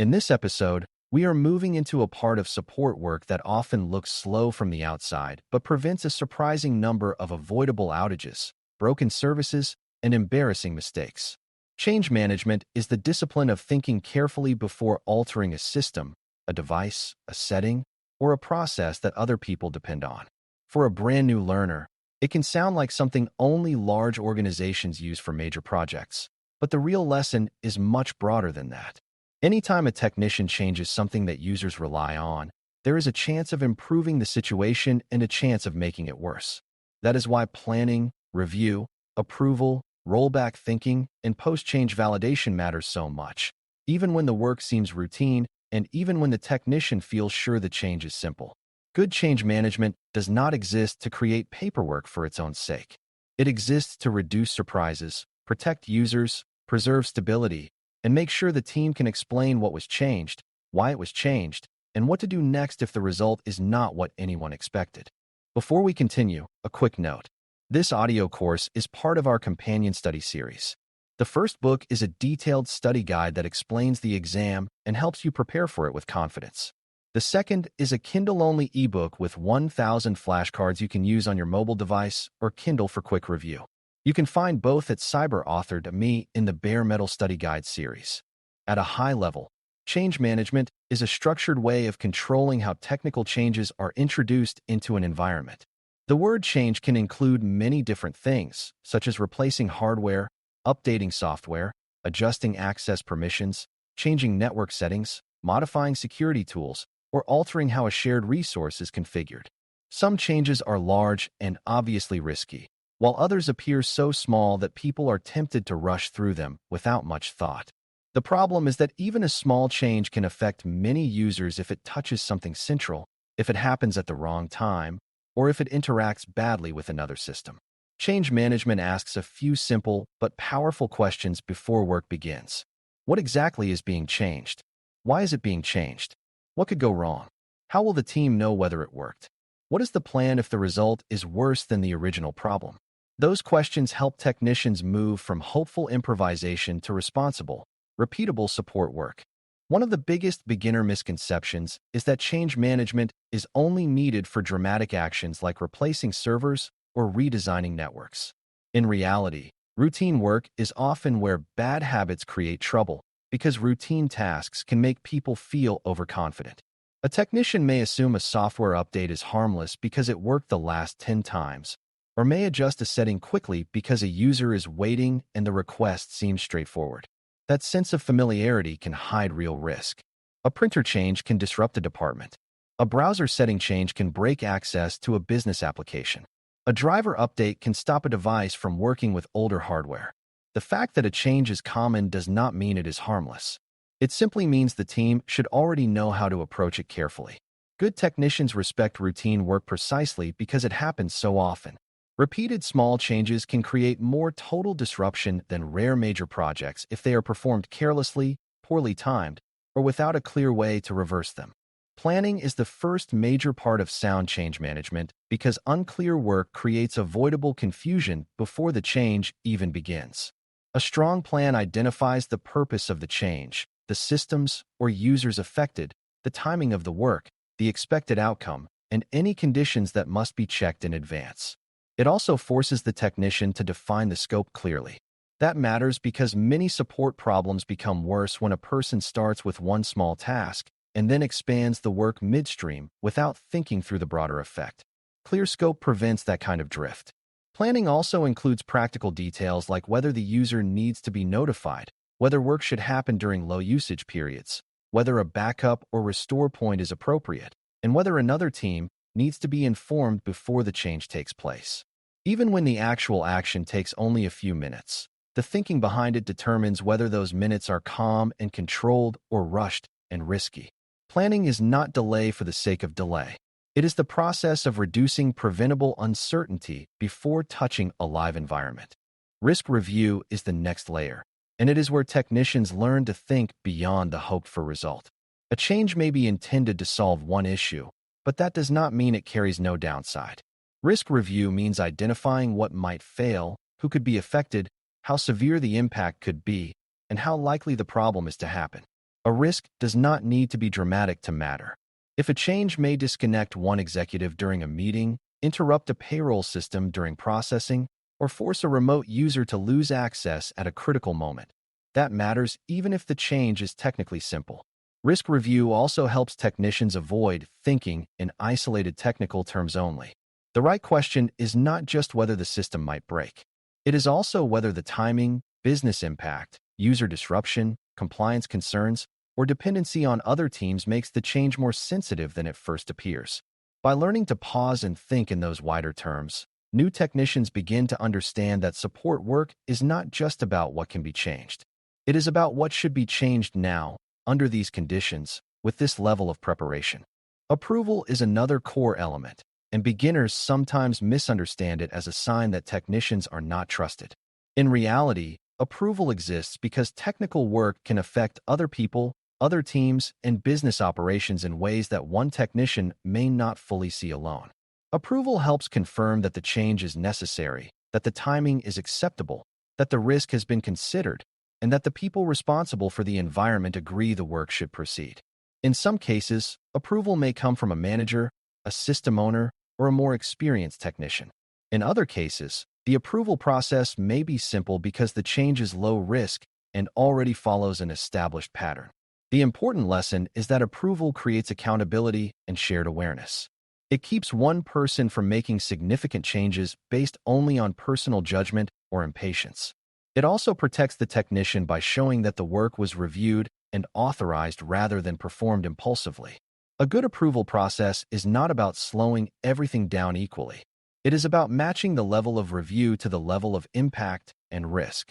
In this episode, we are moving into a part of support work that often looks slow from the outside, but prevents a surprising number of avoidable outages, broken services, and embarrassing mistakes. Change management is the discipline of thinking carefully before altering a system, a device, a setting, or a process that other people depend on. For a brand new learner, it can sound like something only large organizations use for major projects, but the real lesson is much broader than that. Anytime a technician changes something that users rely on, there is a chance of improving the situation and a chance of making it worse. That is why planning, review, approval, rollback thinking, and post-change validation matters so much, even when the work seems routine and even when the technician feels sure the change is simple. Good change management does not exist to create paperwork for its own sake. It exists to reduce surprises, protect users, preserve stability, and make sure the team can explain what was changed, why it was changed, and what to do next if the result is not what anyone expected. Before we continue, a quick note. This audio course is part of our companion study series. The first book is a detailed study guide that explains the exam and helps you prepare for it with confidence. The second is a Kindle-only ebook with 1,000 flashcards you can use on your mobile device or Kindle for quick review. You can find both at Cyber.Me in the Bare Metal Study Guide series. At a high level, change management is a structured way of controlling how technical changes are introduced into an environment. The word change can include many different things, such as replacing hardware, updating software, adjusting access permissions, changing network settings, modifying security tools, or altering how a shared resource is configured. Some changes are large and obviously risky, while others appear so small that people are tempted to rush through them without much thought. The problem is that even a small change can affect many users if it touches something central, if it happens at the wrong time, or if it interacts badly with another system. Change management asks a few simple but powerful questions before work begins. What exactly is being changed? Why is it being changed? What could go wrong? How will the team know whether it worked? What is the plan if the result is worse than the original problem? Those questions help technicians move from hopeful improvisation to responsible, repeatable support work. One of the biggest beginner misconceptions is that change management is only needed for dramatic actions like replacing servers or redesigning networks. In reality, routine work is often where bad habits create trouble because routine tasks can make people feel overconfident. A technician may assume a software update is harmless because it worked the last 10 times, or may adjust a setting quickly because a user is waiting and the request seems straightforward. That sense of familiarity can hide real risk. A printer change can disrupt a department. A browser setting change can break access to a business application. A driver update can stop a device from working with older hardware. The fact that a change is common does not mean it is harmless. It simply means the team should already know how to approach it carefully. Good technicians respect routine work precisely because it happens so often. Repeated small changes can create more total disruption than rare major projects if they are performed carelessly, poorly timed, or without a clear way to reverse them. Planning is the first major part of sound change management because unclear work creates avoidable confusion before the change even begins. A strong plan identifies the purpose of the change, the systems or users affected, the timing of the work, the expected outcome, and any conditions that must be checked in advance. It also forces the technician to define the scope clearly. That matters because many support problems become worse when a person starts with one small task and then expands the work midstream without thinking through the broader effect. Clear scope prevents that kind of drift. Planning also includes practical details like whether the user needs to be notified, whether work should happen during low usage periods, whether a backup or restore point is appropriate, and whether another team needs to be informed before the change takes place. Even when the actual action takes only a few minutes, the thinking behind it determines whether those minutes are calm and controlled or rushed and risky. Planning is not delay for the sake of delay. It is the process of reducing preventable uncertainty before touching a live environment. Risk review is the next layer, and it is where technicians learn to think beyond the hoped-for result. A change may be intended to solve one issue, but that does not mean it carries no downside. Risk review means identifying what might fail, who could be affected, how severe the impact could be, and how likely the problem is to happen. A risk does not need to be dramatic to matter. If a change may disconnect one executive during a meeting, interrupt a payroll system during processing, or force a remote user to lose access at a critical moment, that matters even if the change is technically simple. Risk review also helps technicians avoid thinking in isolated technical terms only. The right question is not just whether the system might break. It is also whether the timing, business impact, user disruption, compliance concerns, or dependency on other teams makes the change more sensitive than it first appears. By learning to pause and think in those wider terms, new technicians begin to understand that support work is not just about what can be changed. It is about what should be changed now, under these conditions, with this level of preparation. Approval is another core element, and beginners sometimes misunderstand it as a sign that technicians are not trusted. In reality, approval exists because technical work can affect other people, other teams, and business operations in ways that one technician may not fully see alone. Approval helps confirm that the change is necessary, that the timing is acceptable, that the risk has been considered, and that the people responsible for the environment agree the work should proceed. In some cases, approval may come from a manager, a system owner, or a more experienced technician. In other cases, the approval process may be simple because the change is low risk and already follows an established pattern. The important lesson is that approval creates accountability and shared awareness. It keeps one person from making significant changes based only on personal judgment or impatience. It also protects the technician by showing that the work was reviewed and authorized rather than performed impulsively. A good approval process is not about slowing everything down equally. It is about matching the level of review to the level of impact and risk.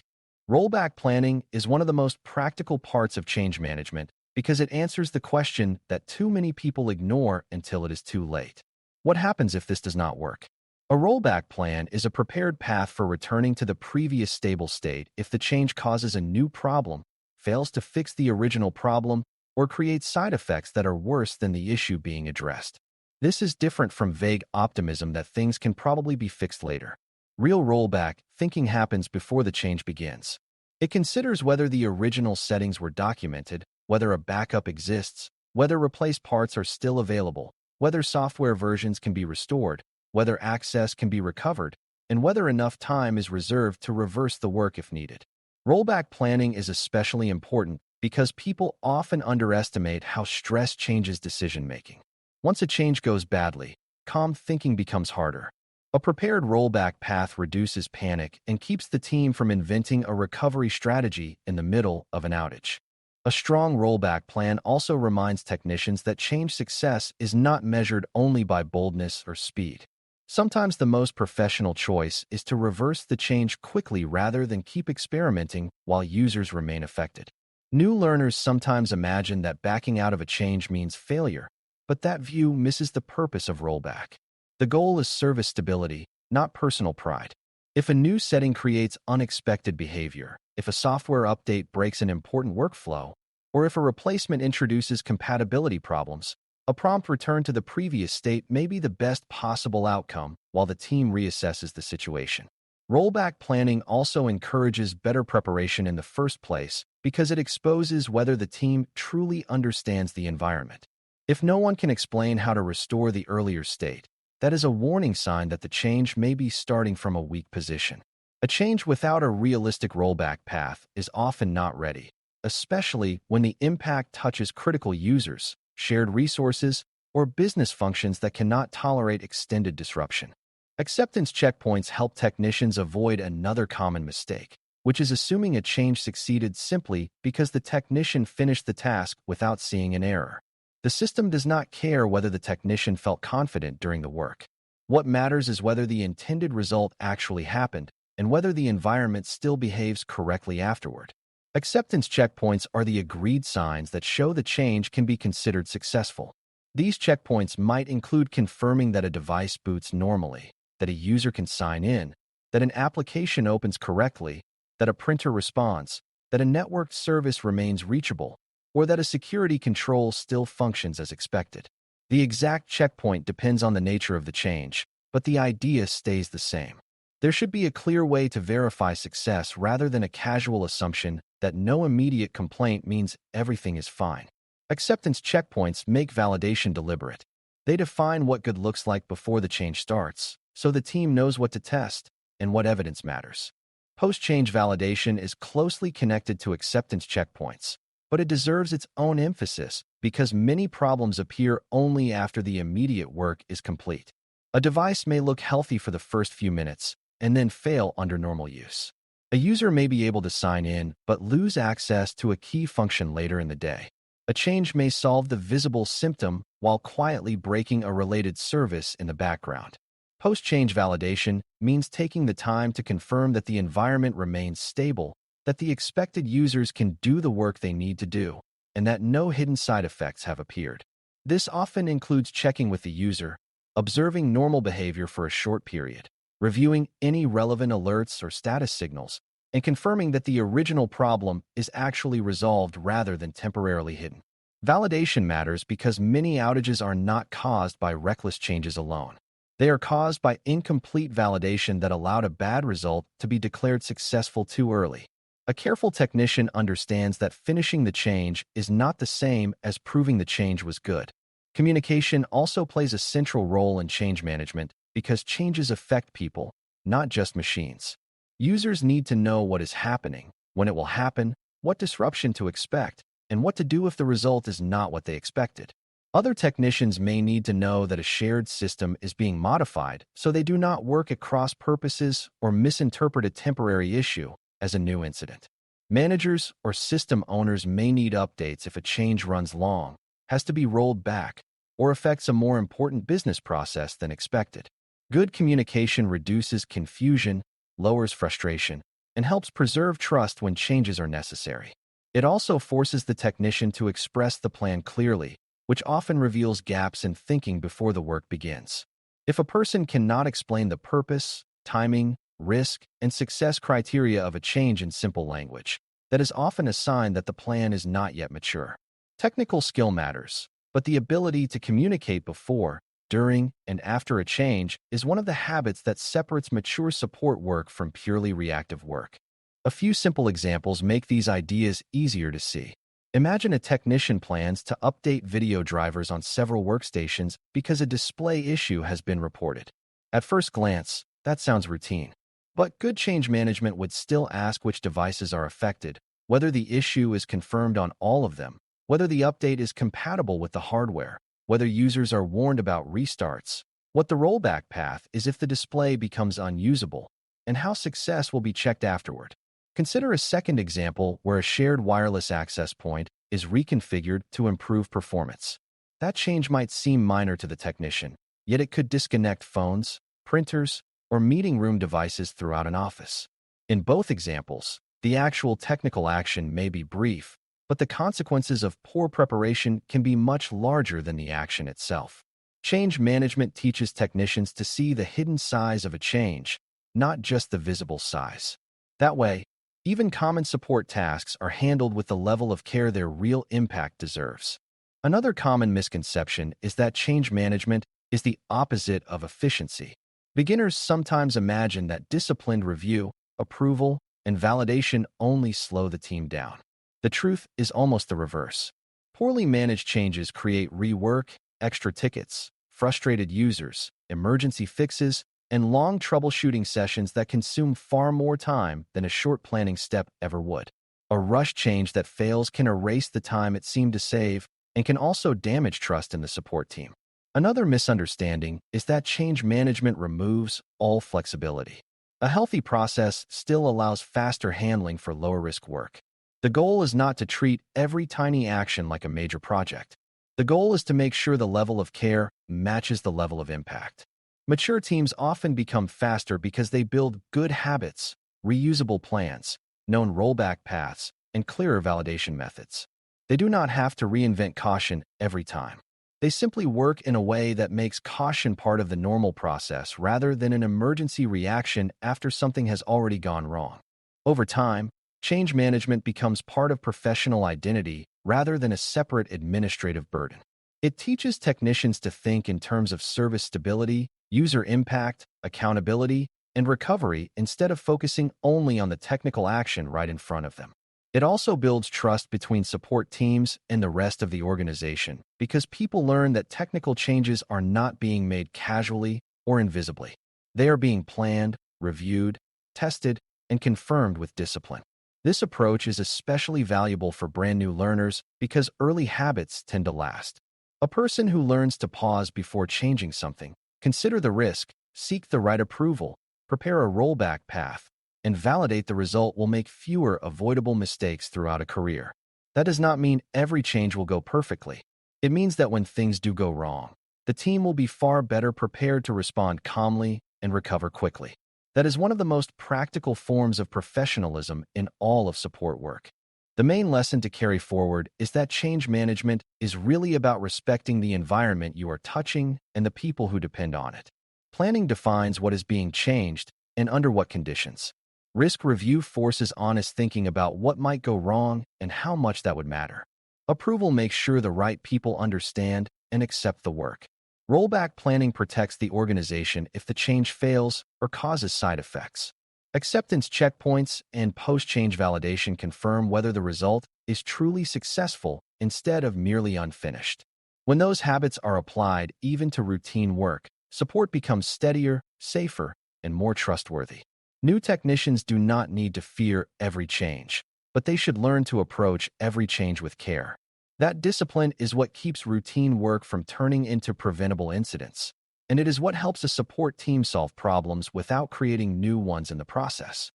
Rollback planning is one of the most practical parts of change management because it answers the question that too many people ignore until it is too late. What happens if this does not work? A rollback plan is a prepared path for returning to the previous stable state if the change causes a new problem, fails to fix the original problem, or creates side effects that are worse than the issue being addressed. This is different from vague optimism that things can probably be fixed later. Real rollback thinking happens before the change begins. It considers whether the original settings were documented, whether a backup exists, whether replaced parts are still available, whether software versions can be restored, whether access can be recovered, and whether enough time is reserved to reverse the work if needed. Rollback planning is especially important because people often underestimate how stress changes decision-making. Once a change goes badly, calm thinking becomes harder. A prepared rollback path reduces panic and keeps the team from inventing a recovery strategy in the middle of an outage. A strong rollback plan also reminds technicians that change success is not measured only by boldness or speed. Sometimes the most professional choice is to reverse the change quickly rather than keep experimenting while users remain affected. New learners sometimes imagine that backing out of a change means failure, but that view misses the purpose of rollback. The goal is service stability, not personal pride. If a new setting creates unexpected behavior, if a software update breaks an important workflow, or if a replacement introduces compatibility problems, a prompt return to the previous state may be the best possible outcome while the team reassesses the situation. Rollback planning also encourages better preparation in the first place because it exposes whether the team truly understands the environment. If no one can explain how to restore the earlier state, that is a warning sign that the change may be starting from a weak position. A change without a realistic rollback path is often not ready, especially when the impact touches critical users, shared resources, or business functions that cannot tolerate extended disruption. Acceptance checkpoints help technicians avoid another common mistake, which is assuming a change succeeded simply because the technician finished the task without seeing an error. The system does not care whether the technician felt confident during the work. What matters is whether the intended result actually happened and whether the environment still behaves correctly afterward. Acceptance checkpoints are the agreed signs that show the change can be considered successful. These checkpoints might include confirming that a device boots normally, that a user can sign in, that an application opens correctly, that a printer responds, that a networked service remains reachable, or that a security control still functions as expected. The exact checkpoint depends on the nature of the change, but the idea stays the same. There should be a clear way to verify success rather than a casual assumption that no immediate complaint means everything is fine. Acceptance checkpoints make validation deliberate. They define what good looks like before the change starts, so the team knows what to test and what evidence matters. Post-change validation is closely connected to acceptance checkpoints, but it deserves its own emphasis because many problems appear only after the immediate work is complete. A device may look healthy for the first few minutes and then fail under normal use. A user may be able to sign in but lose access to a key function later in the day. A change may solve the visible symptom while quietly breaking a related service in the background. Post-change validation means taking the time to confirm that the environment remains stable, that the expected users can do the work they need to do, and that no hidden side effects have appeared. This often includes checking with the user, observing normal behavior for a short period, reviewing any relevant alerts or status signals, and confirming that the original problem is actually resolved rather than temporarily hidden. Validation matters because many outages are not caused by reckless changes alone. They are caused by incomplete validation that allowed a bad result to be declared successful too early. A careful technician understands that finishing the change is not the same as proving the change was good. Communication also plays a central role in change management because changes affect people, not just machines. Users need to know what is happening, when it will happen, what disruption to expect, and what to do if the result is not what they expected. Other technicians may need to know that a shared system is being modified so they do not work at cross purposes or misinterpret a temporary issue as a new incident. Managers or system owners may need updates if a change runs long, has to be rolled back, or affects a more important business process than expected. Good communication reduces confusion, lowers frustration, and helps preserve trust when changes are necessary. It also forces the technician to express the plan clearly, which often reveals gaps in thinking before the work begins. If a person cannot explain the purpose, timing, risk, and success criteria of a change in simple language, that is often a sign that the plan is not yet mature. Technical skill matters, but the ability to communicate before, during, and after a change is one of the habits that separates mature support work from purely reactive work. A few simple examples make these ideas easier to see. Imagine a technician plans to update video drivers on several workstations because a display issue has been reported. At first glance, that sounds routine. But good change management would still ask which devices are affected, whether the issue is confirmed on all of them, whether the update is compatible with the hardware, whether users are warned about restarts, what the rollback path is if the display becomes unusable, and how success will be checked afterward. Consider a second example where a shared wireless access point is reconfigured to improve performance. That change might seem minor to the technician, yet it could disconnect phones, printers, or meeting room devices throughout an office. In both examples, the actual technical action may be brief, but the consequences of poor preparation can be much larger than the action itself. Change management teaches technicians to see the hidden size of a change, not just the visible size. That way, even common support tasks are handled with the level of care their real impact deserves. Another common misconception is that change management is the opposite of efficiency. Beginners sometimes imagine that disciplined review, approval, and validation only slow the team down. The truth is almost the reverse. Poorly managed changes create rework, extra tickets, frustrated users, emergency fixes, and long troubleshooting sessions that consume far more time than a short planning step ever would. A rush change that fails can erase the time it seemed to save and can also damage trust in the support team. Another misunderstanding is that change management removes all flexibility. A healthy process still allows faster handling for lower-risk work. The goal is not to treat every tiny action like a major project. The goal is to make sure the level of care matches the level of impact. Mature teams often become faster because they build good habits, reusable plans, known rollback paths, and clearer validation methods. They do not have to reinvent caution every time. They simply work in a way that makes caution part of the normal process rather than an emergency reaction after something has already gone wrong. Over time, change management becomes part of professional identity rather than a separate administrative burden. It teaches technicians to think in terms of service stability, user impact, accountability, and recovery instead of focusing only on the technical action right in front of them. It also builds trust between support teams and the rest of the organization because people learn that technical changes are not being made casually or invisibly. They are being planned, reviewed, tested, and confirmed with discipline. This approach is especially valuable for brand new learners because early habits tend to last. A person who learns to pause before changing something, consider the risk, seek the right approval, prepare a rollback path, and validate the result will make fewer avoidable mistakes throughout a career. That does not mean every change will go perfectly. It means that when things do go wrong, the team will be far better prepared to respond calmly and recover quickly. That is one of the most practical forms of professionalism in all of support work. The main lesson to carry forward is that change management is really about respecting the environment you are touching and the people who depend on it. Planning defines what is being changed and under what conditions. Risk review forces honest thinking about what might go wrong and how much that would matter. Approval makes sure the right people understand and accept the work. Rollback planning protects the organization if the change fails or causes side effects. Acceptance checkpoints and post-change validation confirm whether the result is truly successful instead of merely unfinished. When those habits are applied even to routine work, support becomes steadier, safer, and more trustworthy. New technicians do not need to fear every change, but they should learn to approach every change with care. That discipline is what keeps routine work from turning into preventable incidents, and it is what helps a support team solve problems without creating new ones in the process.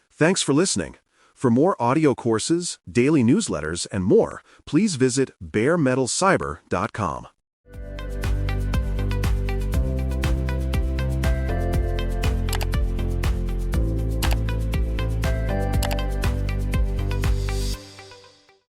Thanks for listening. For more audio courses, daily newsletters, and more, please visit DailyCyber.News.